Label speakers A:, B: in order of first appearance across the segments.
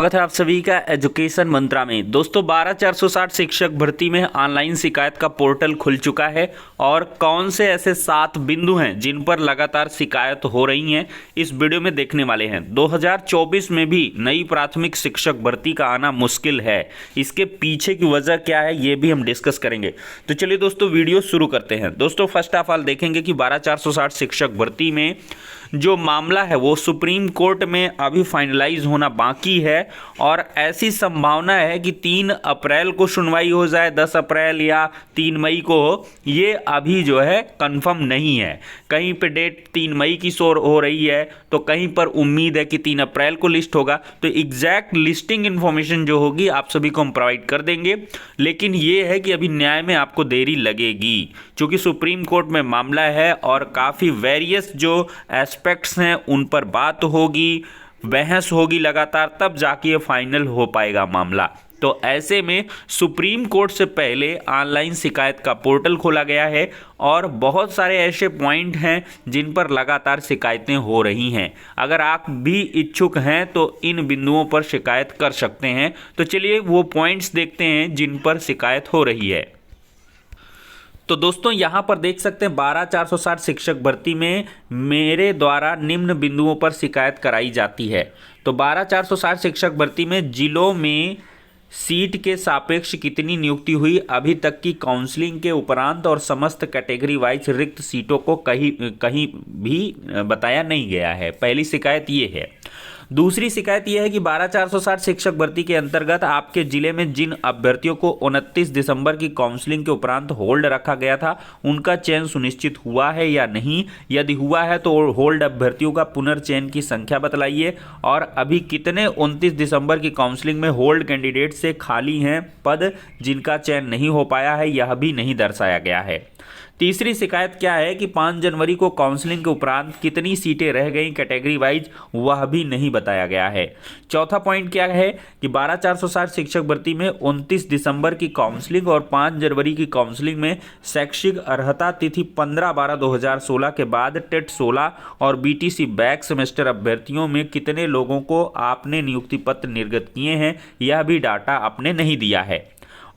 A: स्वागत है आप सभी का एजुकेशन मंत्रा में। दोस्तों 12,460 शिक्षक भर्ती में ऑनलाइन शिकायत का पोर्टल खुल चुका है और कौन से ऐसे 7 बिंदु हैं जिन पर लगातार शिकायत हो रही हैं इस वीडियो में देखने वाले हैं। 2024 में भी नई प्राथमिक शिक्षक भर्ती का आना मुश्किल है। इसके पीछे की वजह क्या है ये भी हम डिस्कस करेंगे। तो चलिए दोस्तों वीडियो शुरू करते हैं। दोस्तों फर्स्ट ऑफ ऑल देखेंगे कि 12,460 शिक्षक भर्ती में जो मामला है वो सुप्रीम कोर्ट में अभी फाइनलाइज होना बाकी है और ऐसी संभावना है कि 3 अप्रैल को सुनवाई हो जाए, 10 अप्रैल या 3 मई को हो। ये अभी जो है कंफर्म नहीं है। कहीं पे डेट 3 मई की शोर हो रही है तो कहीं पर उम्मीद है कि 3 अप्रैल को लिस्ट होगा। तो एग्जैक्ट लिस्टिंग इन्फॉर्मेशन जो होगी आप सभी को हम प्रोवाइड कर देंगे, लेकिन ये है कि अभी न्याय में आपको देरी लगेगी क्योंकि सुप्रीम कोर्ट में मामला है और काफ़ी वेरियस जो एस्पेक्ट्स हैं उन पर बात होगी, बहस होगी लगातार, तब जाके ये फाइनल हो पाएगा मामला। तो ऐसे में सुप्रीम कोर्ट से पहले ऑनलाइन शिकायत का पोर्टल खोला गया है और बहुत सारे ऐसे पॉइंट हैं जिन पर लगातार शिकायतें हो रही हैं। अगर आप भी इच्छुक हैं तो इन बिंदुओं पर शिकायत कर सकते हैं। तो चलिए वो पॉइंट्स देखते हैं जिन पर शिकायत हो रही है। तो दोस्तों यहाँ पर देख सकते हैं 12,460 शिक्षक भर्ती में मेरे द्वारा निम्न बिंदुओं पर शिकायत कराई जाती है। तो 12,460 शिक्षक भर्ती में जिलों में सीट के सापेक्ष कितनी नियुक्ति हुई अभी तक की काउंसलिंग के उपरांत और समस्त कैटेगरी वाइज रिक्त सीटों को कहीं भी बताया नहीं गया है। पहली शिकायत ये है। दूसरी शिकायत यह है कि 12,460 शिक्षक भर्ती के अंतर्गत आपके जिले में जिन अभ्यर्थियों को 29 दिसंबर की काउंसलिंग के उपरांत होल्ड रखा गया था उनका चयन सुनिश्चित हुआ है या नहीं। यदि हुआ है तो होल्ड अभ्यर्थियों का पुनर्चयन की संख्या बतलाइए और अभी कितने 29 दिसंबर की काउंसलिंग में होल्ड कैंडिडेट से खाली हैं पद जिनका चयन नहीं हो पाया है, यह भी नहीं दर्शाया गया है। तीसरी शिकायत क्या है कि 5 जनवरी को काउंसलिंग के उपरांत कितनी सीटें रह गई कैटेगरी वाइज, वह भी नहीं बताया गया है। चौथा पॉइंट क्या है कि 12,460 शिक्षक भर्ती में 29 दिसंबर की काउंसलिंग और 5 जनवरी की काउंसलिंग में शैक्षिक अर्हता तिथि 15/12/2016 के बाद टेट 16 और बीटीसी बैक सेमेस्टर अभ्यर्थियों में कितने लोगों को आपने नियुक्ति पत्र निर्गत किए हैं, यह भी डाटा आपने नहीं दिया है।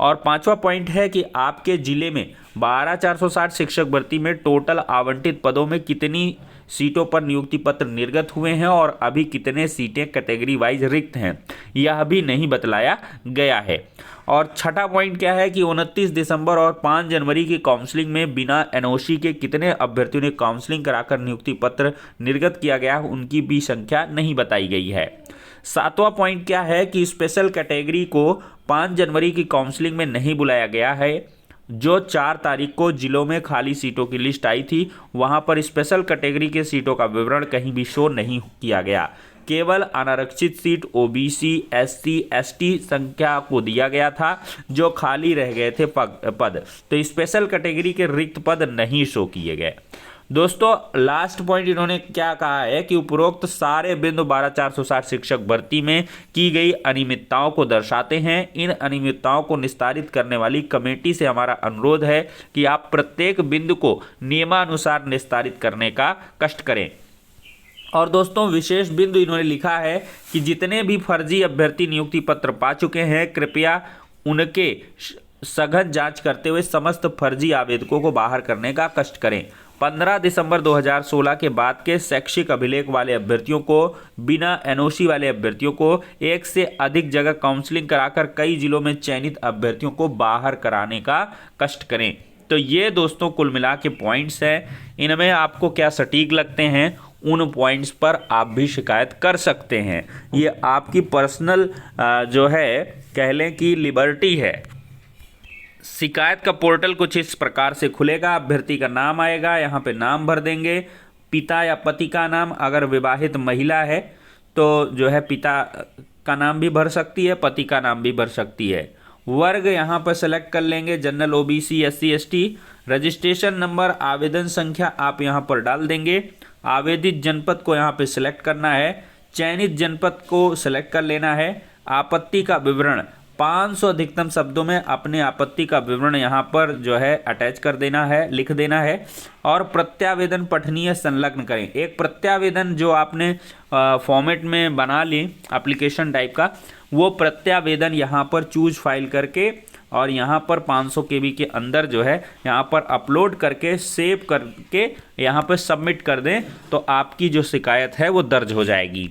A: और पांचवा पॉइंट है कि आपके जिले में 12,460 शिक्षक भर्ती में टोटल आवंटित पदों में कितनी सीटों पर नियुक्ति पत्र निर्गत हुए हैं और अभी कितने सीटें कैटेगरी वाइज रिक्त हैं, यह भी नहीं बतलाया गया है। और छठा पॉइंट क्या है कि 29 दिसंबर और 5 जनवरी की काउंसलिंग में बिना एनओसी के कितने अभ्यर्थियों ने काउंसलिंग कराकर नियुक्ति पत्र निर्गत किया गया, उनकी भी संख्या नहीं बताई गई है। सातवां पॉइंट क्या है कि स्पेशल कैटेगरी को 5 जनवरी की काउंसलिंग में नहीं बुलाया गया है। जो 4 तारीख को जिलों में खाली सीटों की लिस्ट आई थी वहां पर स्पेशल कैटेगरी के सीटों का विवरण कहीं भी शो नहीं किया गया। केवल अनारक्षित सीट ओबीसी एससी एसटी संख्या को दिया गया था जो खाली रह गए थे पद। तो स्पेशल कैटेगरी के रिक्त पद नहीं शो किए गए। दोस्तों लास्ट पॉइंट इन्होंने क्या कहा है कि उपरोक्त सारे बिंदु 12,460 शिक्षक भर्ती में की गई अनियमितताओं को दर्शाते हैं। इन अनियमितताओं को निस्तारित करने वाली कमेटी से हमारा अनुरोध है कि आप प्रत्येक बिंदु को नियमानुसार निस्तारित करने का कष्ट करें। और दोस्तों विशेष बिंदु इन्होंने लिखा है कि जितने भी फर्जी अभ्यर्थी नियुक्ति पत्र पा चुके हैं कृपया उनके सघन जांच करते हुए समस्त फर्जी आवेदकों को बाहर करने का कष्ट करें। 15 दिसंबर 2016 के बाद के शैक्षिक अभिलेख वाले अभ्यर्थियों को, बिना एनओसी वाले अभ्यर्थियों को, एक से अधिक जगह काउंसलिंग कराकर कई जिलों में चयनित अभ्यर्थियों को बाहर कराने का कष्ट करें। तो ये दोस्तों कुल मिला के पॉइंट्स हैं। इनमें आपको क्या सटीक लगते हैं उन पॉइंट्स पर आप भी शिकायत कर सकते हैं। ये आपकी पर्सनल जो है कह लें कि लिबर्टी है। शिकायत का पोर्टल कुछ इस प्रकार से खुलेगा। अभ्यर्थी का नाम आएगा, यहाँ पे नाम भर देंगे, पिता या पति का नाम, अगर विवाहित महिला है तो जो है पिता का नाम भी भर सकती है, पति का नाम भी भर सकती है। वर्ग यहाँ पर सेलेक्ट कर लेंगे, general OBC SC ST. Registration number, आवेदन संख्या आप यहाँ पर डाल देंगे। आवेदित जनपद को यहाँ पे सिलेक्ट करना है, चयनित जनपद को सिलेक्ट कर लेना है। आपत्ति का विवरण 500 अधिकतम शब्दों में अपने आपत्ति का विवरण यहाँ पर जो है अटैच कर देना है, लिख देना है। और प्रत्यावेदन पठनीय संलग्न करें। एक प्रत्यावेदन जो आपने फॉर्मेट में बना ली एप्लीकेशन टाइप का, वो प्रत्यावेदन यहाँ पर चूज फाइल करके और यहाँ पर 500 KB के अंदर जो है यहाँ पर अपलोड करके सेव करके यहाँ पर सबमिट कर दें, तो आपकी जो शिकायत है वो दर्ज हो जाएगी।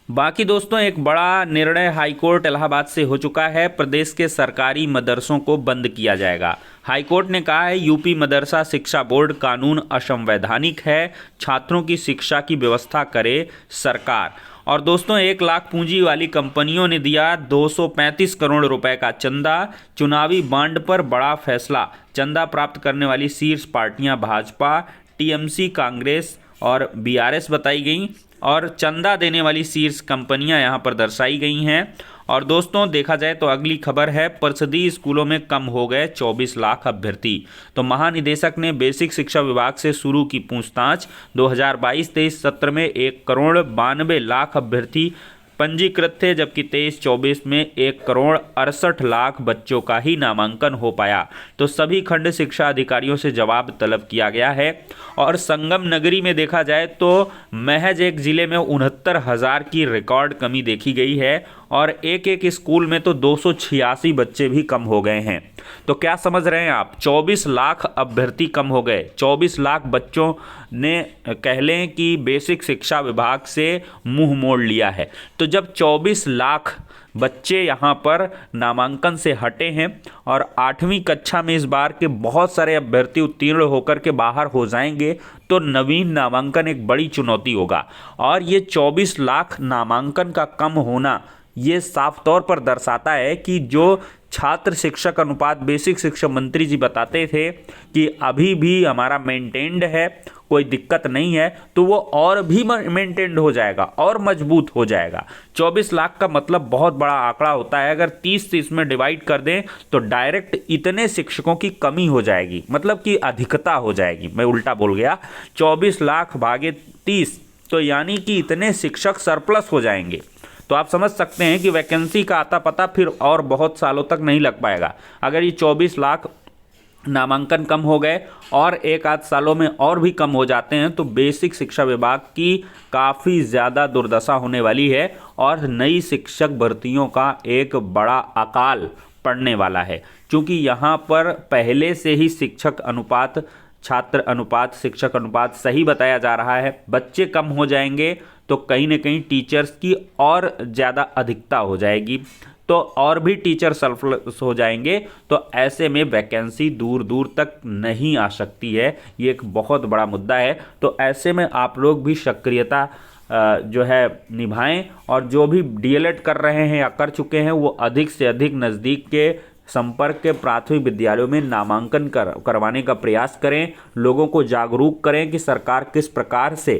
A: बाकी दोस्तों, एक बड़ा निर्णय हाईकोर्ट इलाहाबाद से हो चुका है। प्रदेश के सरकारी मदरसों को बंद किया जाएगा। हाईकोर्ट ने कहा है यूपी मदरसा शिक्षा बोर्ड कानून असंवैधानिक है, छात्रों की शिक्षा की व्यवस्था करे सरकार। और दोस्तों, 1 लाख पूंजी वाली कंपनियों ने दिया 235 करोड़ रुपए का चंदा। चुनावी बांड पर बड़ा फैसला। चंदा प्राप्त करने वाली शीर्ष पार्टियां भाजपा, टीएमसी, कांग्रेस और बीआरएस बताई गई और चंदा देने वाली शीर्ष कंपनियां यहां पर दर्शाई गई हैं। और दोस्तों, देखा जाए तो अगली खबर है, परिषदीय स्कूलों में कम हो गए 24 लाख अभ्यर्थी। तो महानिदेशक ने बेसिक शिक्षा विभाग से शुरू की पूछताछ। 2022-23 सत्र में 1,92,00,000 अभ्यर्थी पंजीकृत थे, जबकि 23-24 में 1,68,00,000 बच्चों का ही नामांकन हो पाया। तो सभी खंड शिक्षा अधिकारियों से जवाब तलब किया गया है। और संगम नगरी में देखा जाए तो महज एक जिले में 69,000 की रिकॉर्ड कमी देखी गई है और एक स्कूल में तो 286 बच्चे भी कम हो गए हैं। तो क्या समझ रहे हैं आप, 24 लाख अभ्यर्थी कम हो गए, 24 लाख बच्चों ने कह लें कि बेसिक शिक्षा विभाग से मुंह मोड़ लिया है। तो जब 24 लाख बच्चे यहाँ पर नामांकन से हटे हैं और 8वीं कक्षा में इस बार के बहुत सारे अभ्यर्थी उत्तीर्ण होकर के बाहर हो जाएंगे, तो नवीन नामांकन एक बड़ी चुनौती होगा। और ये 24 लाख नामांकन का कम होना ये साफ तौर पर दर्शाता है कि जो छात्र शिक्षक अनुपात बेसिक शिक्षा मंत्री जी बताते थे कि अभी भी हमारा मेंटेन्ड है, कोई दिक्कत नहीं है, तो वो और भी मेंटेन्ड हो जाएगा और मजबूत हो जाएगा। 24 लाख का मतलब बहुत बड़ा आंकड़ा होता है। अगर 30 से इसमें डिवाइड कर दें तो डायरेक्ट इतने शिक्षकों की कमी हो जाएगी, मतलब कि अधिकता हो जाएगी। मैं उल्टा बोल गया, 24 लाख भागे 30, तो यानी कि इतने शिक्षक सरप्लस हो जाएंगे। तो आप समझ सकते हैं कि वैकेंसी का आता पता फिर और बहुत सालों तक नहीं लग पाएगा। अगर ये 24 लाख नामांकन कम हो गए और 1 आध सालों में और भी कम हो जाते हैं तो बेसिक शिक्षा विभाग की काफ़ी ज़्यादा दुर्दशा होने वाली है और नई शिक्षक भर्तियों का एक बड़ा अकाल पड़ने वाला है। क्योंकि यहाँ पर पहले से ही शिक्षक अनुपात, छात्र अनुपात, शिक्षक अनुपात सही बताया जा रहा है। बच्चे कम हो जाएंगे तो कहीं ना कहीं टीचर्स की और ज़्यादा अधिकता हो जाएगी, तो और भी टीचर सरप्लस हो जाएंगे। तो ऐसे में वैकेंसी दूर दूर तक नहीं आ सकती है। ये एक बहुत बड़ा मुद्दा है। तो ऐसे में आप लोग भी सक्रियता जो है निभाएं और जो भी डीएलएड कर रहे हैं या कर चुके हैं वो अधिक से अधिक नज़दीक के संपर्क के प्राथमिक विद्यालयों में नामांकन करवाने का प्रयास करें। लोगों को जागरूक करें कि सरकार किस प्रकार से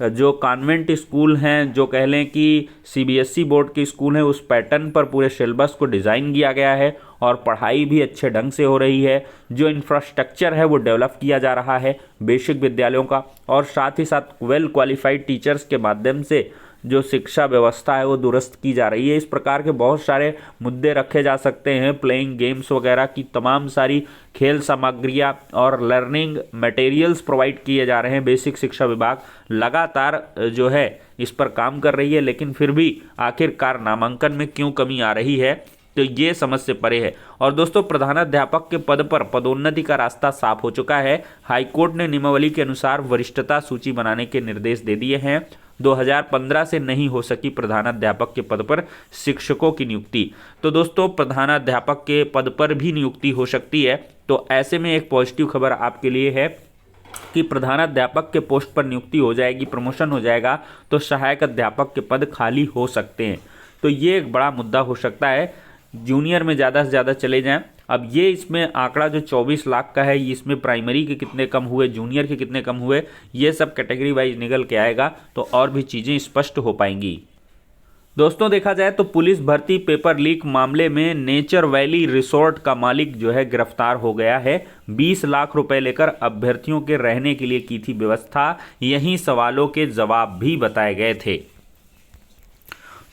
A: जो कॉन्वेंट स्कूल हैं, जो कह लें कि सीबीएसई बोर्ड के स्कूल हैं, उस पैटर्न पर पूरे सिलेबस को डिज़ाइन किया गया है और पढ़ाई भी अच्छे ढंग से हो रही है। जो इंफ्रास्ट्रक्चर है वो डेवलप किया जा रहा है बेसिक विद्यालयों का, और साथ ही साथ वेल क्वालिफाइड टीचर्स के माध्यम से जो शिक्षा व्यवस्था है वो दुरुस्त की जा रही है। इस प्रकार के बहुत सारे मुद्दे रखे जा सकते हैं। प्लेइंग गेम्स वगैरह की तमाम सारी खेल सामग्रियाँ और लर्निंग मटेरियल्स प्रोवाइड किए जा रहे हैं। बेसिक शिक्षा विभाग लगातार जो है इस पर काम कर रही है, लेकिन फिर भी आखिरकार नामांकन में क्यों कमी आ रही है, तो ये समझ से परे है। और दोस्तों, प्रधानाध्यापक के पद पर पदोन्नति का रास्ता साफ हो चुका है। हाईकोर्ट ने नियमावली के अनुसार वरिष्ठता सूची बनाने के निर्देश दे दिए हैं। 2015 से नहीं हो सकी प्रधानाध्यापक के पद पर शिक्षकों की नियुक्ति। तो दोस्तों, प्रधानाध्यापक के पद पर भी नियुक्ति हो सकती है। तो ऐसे में एक पॉजिटिव खबर आपके लिए है कि प्रधानाध्यापक के पोस्ट पर नियुक्ति हो जाएगी, प्रमोशन हो जाएगा, तो सहायक अध्यापक के पद खाली हो सकते हैं। तो ये एक बड़ा मुद्दा हो सकता है। जूनियर में ज़्यादा से ज़्यादा चले जाएं। अब ये इसमें आंकड़ा जो 24 लाख का है, इसमें प्राइमरी के कितने कम हुए, जूनियर के कितने कम हुए, ये सब कैटेगरी वाइज निकल के आएगा तो और भी चीज़ें स्पष्ट हो पाएंगी। दोस्तों, देखा जाए तो पुलिस भर्ती पेपर लीक मामले में नेचर वैली रिसोर्ट का मालिक जो है गिरफ्तार हो गया है। 20 लाख रुपए लेकर अभ्यर्थियों के रहने के लिए की थी व्यवस्था। यहीं सवालों के जवाब भी बताए गए थे।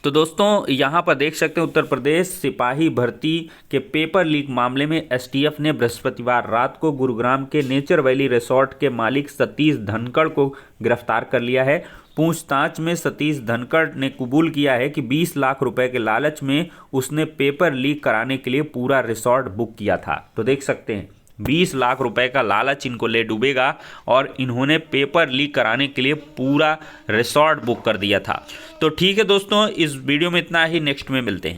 A: तो दोस्तों यहाँ पर देख सकते हैं उत्तर प्रदेश सिपाही भर्ती के पेपर लीक मामले में एसटीएफ ने बृहस्पतिवार रात को गुरुग्राम के नेचर वैली रिसोर्ट के मालिक सतीश धनखड़ को गिरफ्तार कर लिया है। पूछताछ में सतीश धनखड़ ने कबूल किया है कि 20 लाख रुपए के लालच में उसने पेपर लीक कराने के लिए पूरा रिसोर्ट बुक किया था। तो देख सकते हैं 20 लाख रुपए का लालच इनको ले डूबेगा और इन्होंने पेपर लीक कराने के लिए पूरा रिसोर्ट बुक कर दिया था। तो ठीक है दोस्तों, इस वीडियो में इतना ही, नेक्स्ट में मिलते हैं।